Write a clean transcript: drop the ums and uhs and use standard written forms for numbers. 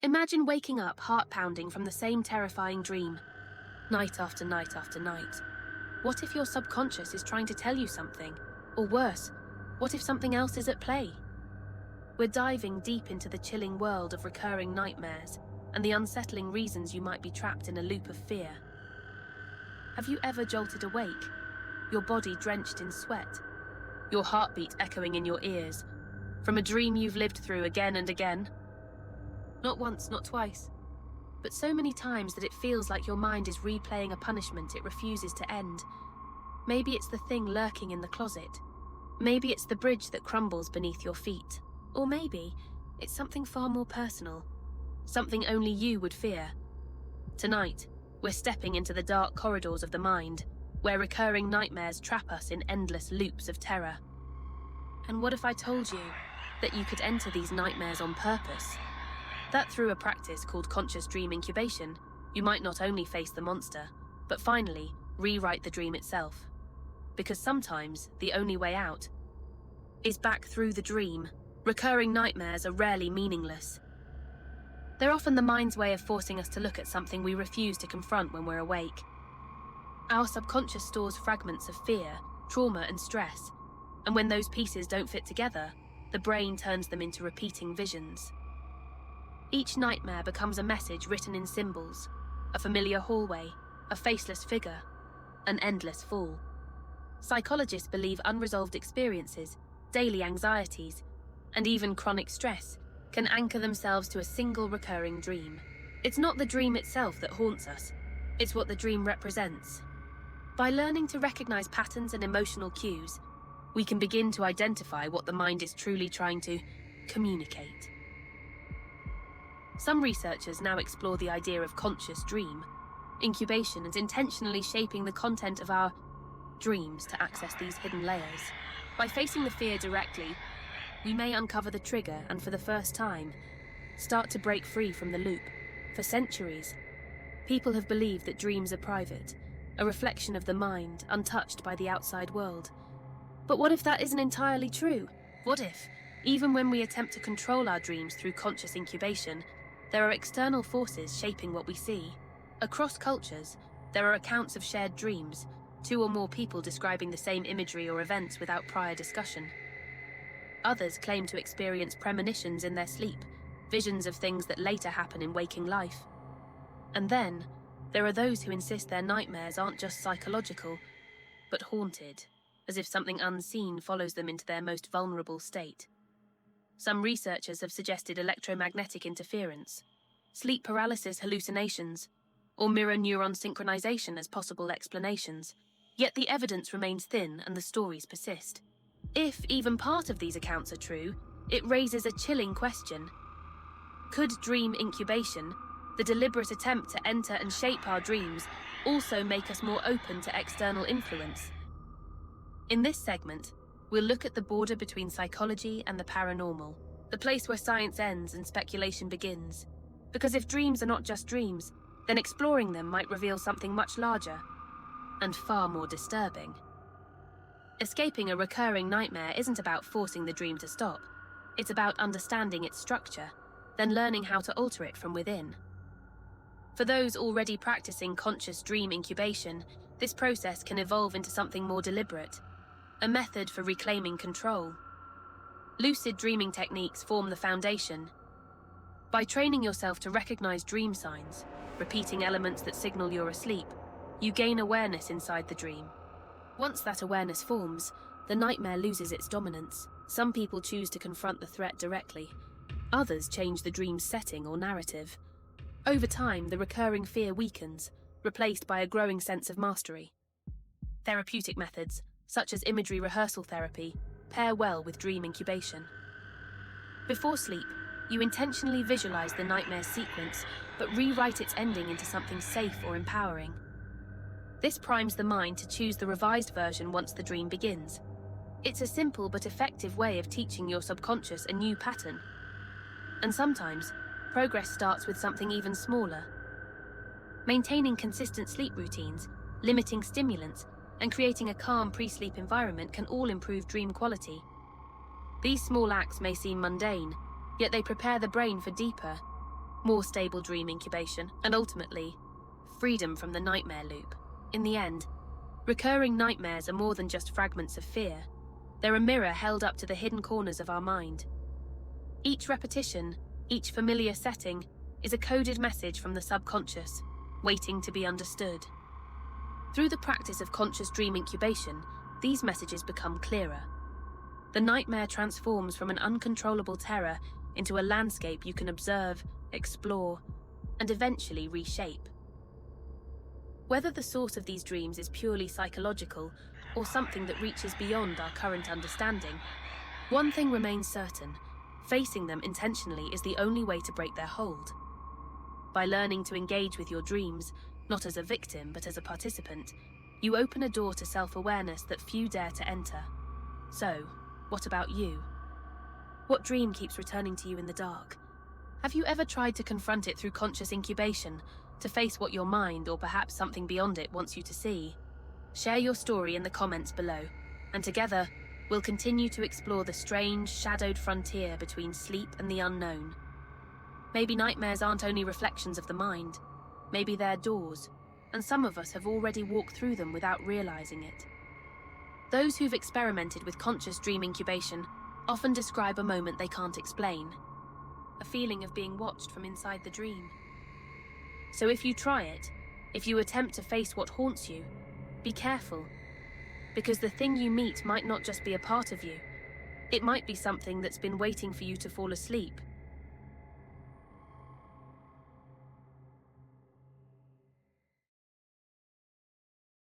Imagine waking up heart pounding from the same terrifying dream, night after night after night. What if your subconscious is trying to tell you something? Or worse, what if something else is at play? We're diving deep into the chilling world of recurring nightmares and the unsettling reasons you might be trapped in a loop of fear. Have you ever jolted awake, your body drenched in sweat, your heartbeat echoing in your ears, from a dream you've lived through again and again? Not once, not twice, but so many times that it feels like your mind is replaying a punishment it refuses to end. Maybe it's the thing lurking in the closet. Maybe it's the bridge that crumbles beneath your feet. Or maybe it's something far more personal, something only you would fear. Tonight, we're stepping into the dark corridors of the mind, where recurring nightmares trap us in endless loops of terror. And what if I told you that you could enter these nightmares on purpose? That through a practice called conscious dream incubation, you might not only face the monster, but finally rewrite the dream itself. Because sometimes the only way out is back through the dream. Recurring nightmares are rarely meaningless. They're often the mind's way of forcing us to look at something we refuse to confront when we're awake. Our subconscious stores fragments of fear, trauma, and stress, and when those pieces don't fit together, the brain turns them into repeating visions. Each nightmare becomes a message written in symbols, a familiar hallway, a faceless figure, an endless fall. Psychologists believe unresolved experiences, daily anxieties, and even chronic stress can anchor themselves to a single recurring dream. It's not the dream itself that haunts us, it's what the dream represents. By learning to recognize patterns and emotional cues, we can begin to identify what the mind is truly trying to communicate. Some researchers now explore the idea of conscious dream incubation and intentionally shaping the content of our dreams to access these hidden layers. By facing the fear directly, we may uncover the trigger and for the first time, start to break free from the loop. For centuries, people have believed that dreams are private, a reflection of the mind, untouched by the outside world. But what if that isn't entirely true? What if, even when we attempt to control our dreams through conscious incubation, there are external forces shaping what we see? Across cultures, there are accounts of shared dreams, two or more people describing the same imagery or events without prior discussion. Others claim to experience premonitions in their sleep, visions of things that later happen in waking life. And then, there are those who insist their nightmares aren't just psychological, but haunted, as if something unseen follows them into their most vulnerable state. Some researchers have suggested electromagnetic interference, sleep paralysis hallucinations, or mirror neuron synchronization as possible explanations. Yet the evidence remains thin and the stories persist. If even part of these accounts are true, it raises a chilling question. Could dream incubation, the deliberate attempt to enter and shape our dreams, also make us more open to external influence? In this segment, we'll look at the border between psychology and the paranormal, the place where science ends and speculation begins. Because if dreams are not just dreams, then exploring them might reveal something much larger and far more disturbing. Escaping a recurring nightmare isn't about forcing the dream to stop. It's about understanding its structure, then learning how to alter it from within. For those already practicing conscious dream incubation, this process can evolve into something more deliberate, a method for reclaiming control. Lucid dreaming techniques form the foundation. By training yourself to recognize dream signs, repeating elements that signal you're asleep, you gain awareness inside the dream. Once that awareness forms, the nightmare loses its dominance. Some people choose to confront the threat directly. Others change the dream's setting or narrative. Over time, the recurring fear weakens, replaced by a growing sense of mastery. Therapeutic methods, such as imagery rehearsal therapy, pair well with dream incubation. Before sleep, you intentionally visualize the nightmare's sequence, but rewrite its ending into something safe or empowering. This primes the mind to choose the revised version once the dream begins. It's a simple but effective way of teaching your subconscious a new pattern. And sometimes, progress starts with something even smaller. Maintaining consistent sleep routines, limiting stimulants, and creating a calm pre-sleep environment can all improve dream quality. These small acts may seem mundane, yet they prepare the brain for deeper, more stable dream incubation, and ultimately, freedom from the nightmare loop. In the end, recurring nightmares are more than just fragments of fear. They're a mirror held up to the hidden corners of our mind. Each repetition, each familiar setting, is a coded message from the subconscious, waiting to be understood. Through the practice of conscious dream incubation, these messages become clearer. The nightmare transforms from an uncontrollable terror into a landscape you can observe, explore, and eventually reshape. Whether the source of these dreams is purely psychological or something that reaches beyond our current understanding, one thing remains certain: facing them intentionally is the only way to break their hold. By learning to engage with your dreams, not as a victim but as a participant, you open a door to self-awareness that few dare to enter. So, what about you? What dream keeps returning to you in the dark? Have you ever tried to confront it through conscious incubation, to face what your mind, or perhaps something beyond it, wants you to see? Share your story in the comments below, and together, we'll continue to explore the strange, shadowed frontier between sleep and the unknown. Maybe nightmares aren't only reflections of the mind. Maybe they're doors, and some of us have already walked through them without realizing it. Those who've experimented with conscious dream incubation often describe a moment they can't explain, a feeling of being watched from inside the dream. So if you try it, if you attempt to face what haunts you, be careful, because the thing you meet might not just be a part of you. It might be something that's been waiting for you to fall asleep,